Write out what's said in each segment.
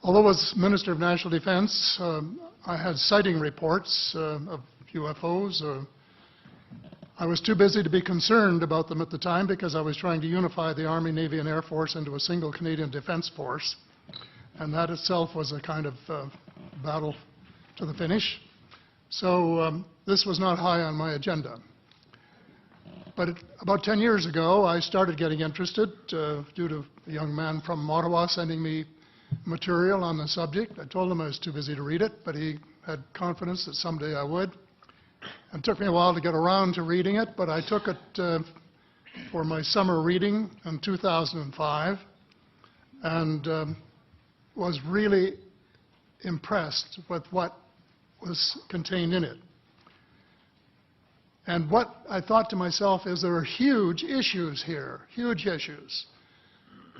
Although as Minister of National Defense, I had sighting reports of UFOs. I was too busy to be concerned about them at the time because I was trying to unify the Army, Navy, and Air Force into a single Canadian Defence Force. And that itself was a kind of battle to the finish. So this was not high on my agenda. But about 10 years ago, I started getting interested due to a young man from Ottawa sending me material on the subject. I told him I was too busy to read it, but he had confidence that someday I would. It took me a while to get around to reading it, but I took it for my summer reading in 2005 and was really impressed with what was contained in it. And what I thought to myself is there are huge issues here, huge issues.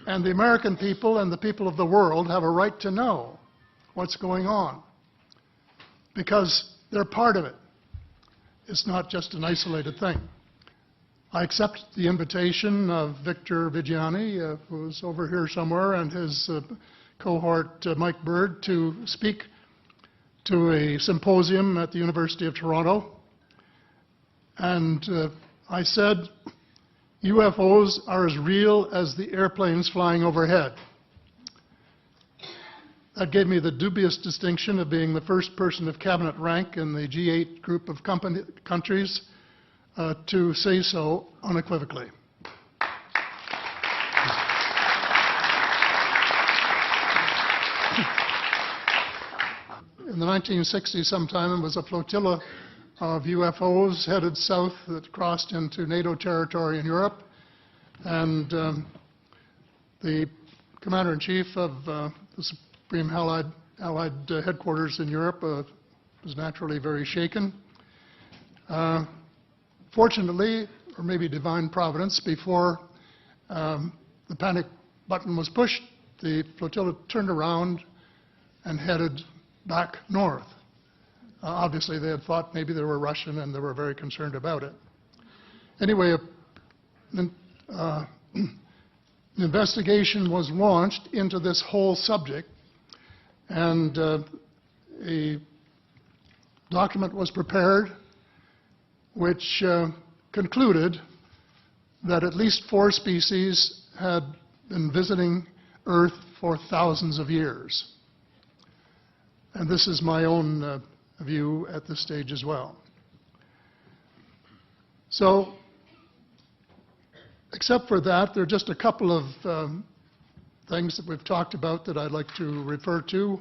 And the American people and the people of the world have a right to know what's going on because they're part of it. It's not just an isolated thing. I accept the invitation of Victor Vigiani, who's over here somewhere, and his cohort, Mike Bird, to speak to a symposium at the University of Toronto. And I said, UFOs are as real as the airplanes flying overhead. That gave me the dubious distinction of being the first person of cabinet rank in the G8 group of countries to say so unequivocally. In the 1960s sometime, it was a flotilla of UFOs headed south that crossed into NATO territory in Europe. And the Commander-in-Chief of the Supreme Allied Headquarters in Europe was naturally very shaken. Fortunately, or maybe divine providence, before the panic button was pushed, the flotilla turned around and headed back north. Obviously, they had thought maybe they were Russian, and they were very concerned about it. Anyway, an investigation was launched into this whole subject, and a document was prepared which concluded that at least 4 species had been visiting Earth for thousands of years. And this is my own view at this stage as well. So, except for that, there are just a couple of things that we've talked about that I'd like to refer to.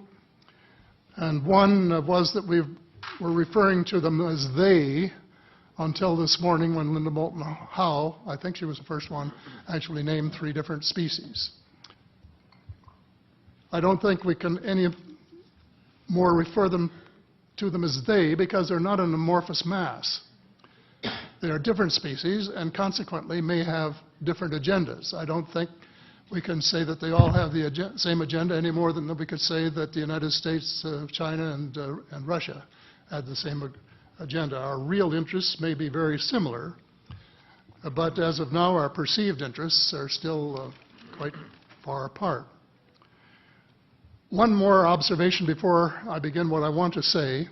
And one was that we were referring to them as they until this morning when Linda Moulton Howe, I think she was the first one, actually named 3 different species. I don't think we can any more refer to them as they because they're not an amorphous mass. They are different species and consequently may have different agendas. I don't think we can say that they all have the same agenda any more than we could say that the United States, China, and Russia had the same agenda. Our real interests may be very similar, but as of now, our perceived interests are still quite far apart. One more observation before I begin what I want to say,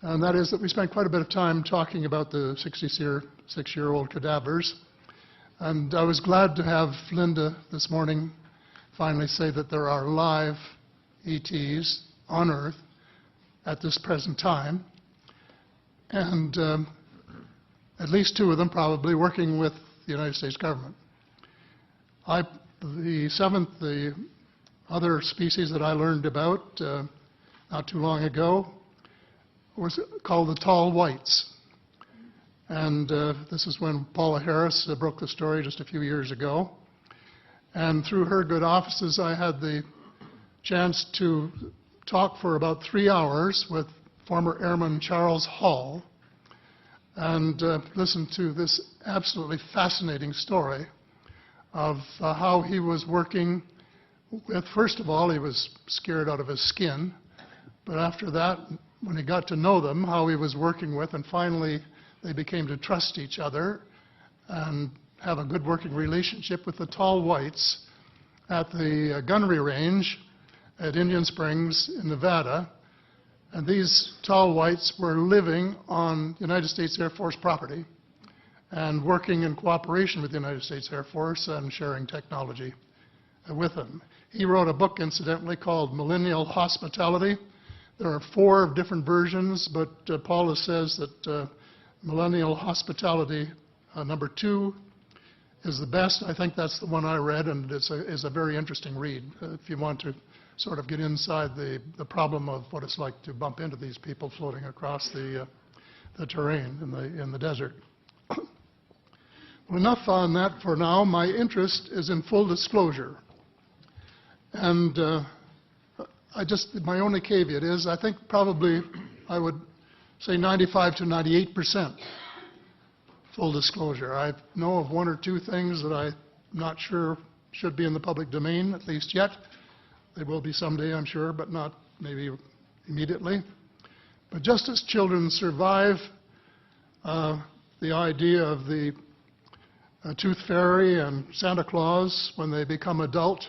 and that is that we spent quite a bit of time talking about the 66-year-old cadavers. And I was glad to have Linda this morning finally say that there are live ETs on Earth at this present time, and at least 2 of them probably working with the United States government. The other species that I learned about not too long ago was called the tall whites. And this is when Paula Harris broke the story just a few years ago. And through her good offices, I had the chance to talk for about 3 hours with former Airman Charles Hall and listen to this absolutely fascinating story of how he was working with, first of all, he was scared out of his skin, but after that, when he got to know them, how he was working with, and finally they became to trust each other and have a good working relationship with the tall whites at the gunnery range at Indian Springs in Nevada, and these tall whites were living on United States Air Force property and working in cooperation with the United States Air Force and sharing technology with them. He wrote a book, incidentally, called Millennial Hospitality. There are 4 different versions, but Paula says that Millennial Hospitality number 2 is the best. I think that's the one I read, and it's a very interesting read if you want to sort of get inside the problem of what it's like to bump into these people floating across the terrain in the desert. Well, enough on that for now. My interest is in full disclosure. And my only caveat is I think probably I would say 95 to 98% full disclosure. I know of 1 or 2 things that I'm not sure should be in the public domain, at least yet. They will be someday, I'm sure, but not maybe immediately. But just as children survive the idea of the Tooth Fairy and Santa Claus when they become adult,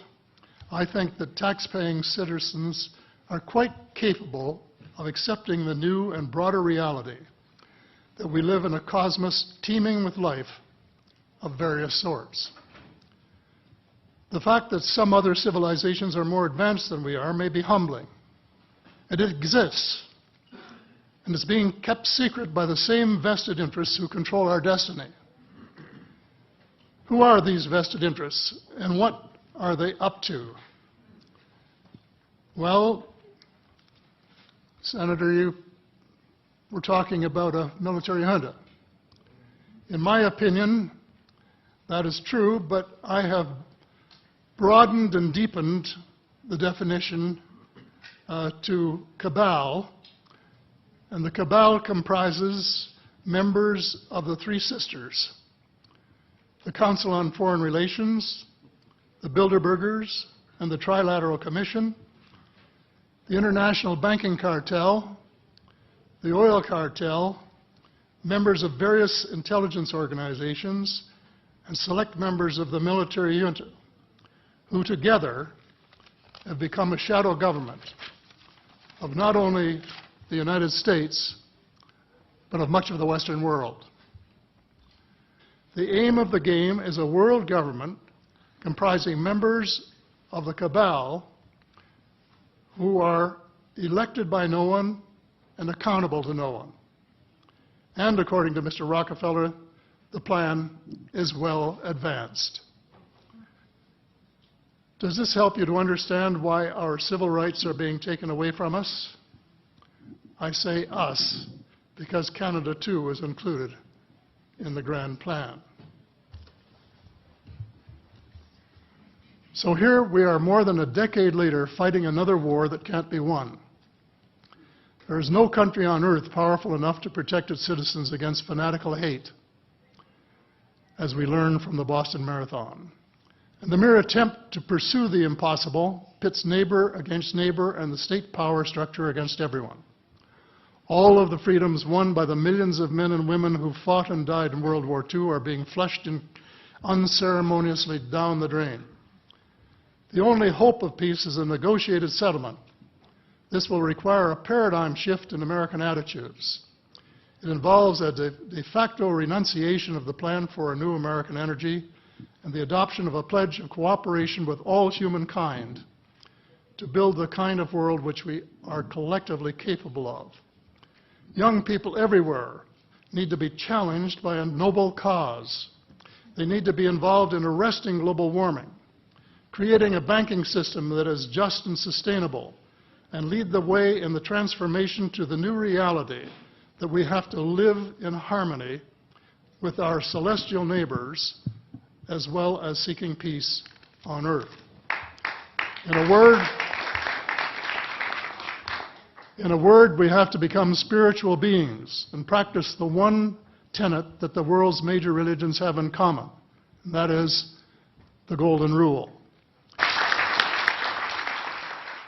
I think that tax-paying citizens are quite capable of accepting the new and broader reality that we live in a cosmos teeming with life of various sorts. The fact that some other civilizations are more advanced than we are may be humbling. And it exists, and it's being kept secret by the same vested interests who control our destiny. Who are these vested interests, and what are they up to? Well, Senator, you were talking about a military junta. In my opinion, that is true, but I have broadened and deepened the definition to cabal, and the cabal comprises members of the 3 sisters: the Council on Foreign Relations, the Bilderbergers, and the Trilateral Commission, the International Banking Cartel, the Oil Cartel, members of various intelligence organizations, and select members of the military junta, who together have become a shadow government of not only the United States, but of much of the Western world. The aim of the game is a world government comprising members of the cabal who are elected by no one and accountable to no one. And according to Mr. Rockefeller, the plan is well advanced. Does this help you to understand why our civil rights are being taken away from us? I say us, because Canada too is included in the grand plan. So here we are more than a decade later fighting another war that can't be won. There is no country on earth powerful enough to protect its citizens against fanatical hate, as we learned from the Boston Marathon. And the mere attempt to pursue the impossible pits neighbor against neighbor and the state power structure against everyone. All of the freedoms won by the millions of men and women who fought and died in World War II are being flushed unceremoniously down the drain. The only hope of peace is a negotiated settlement. This will require a paradigm shift in American attitudes. It involves a de facto renunciation of the plan for a new American energy and the adoption of a pledge of cooperation with all humankind to build the kind of world which we are collectively capable of. Young people everywhere need to be challenged by a noble cause. They need to be involved in arresting global warming, creating a banking system that is just and sustainable, and lead the way in the transformation to the new reality that we have to live in harmony with our celestial neighbors, as well as seeking peace on earth. In a word, we have to become spiritual beings and practice the one tenet that the world's major religions have in common, and that is the Golden Rule.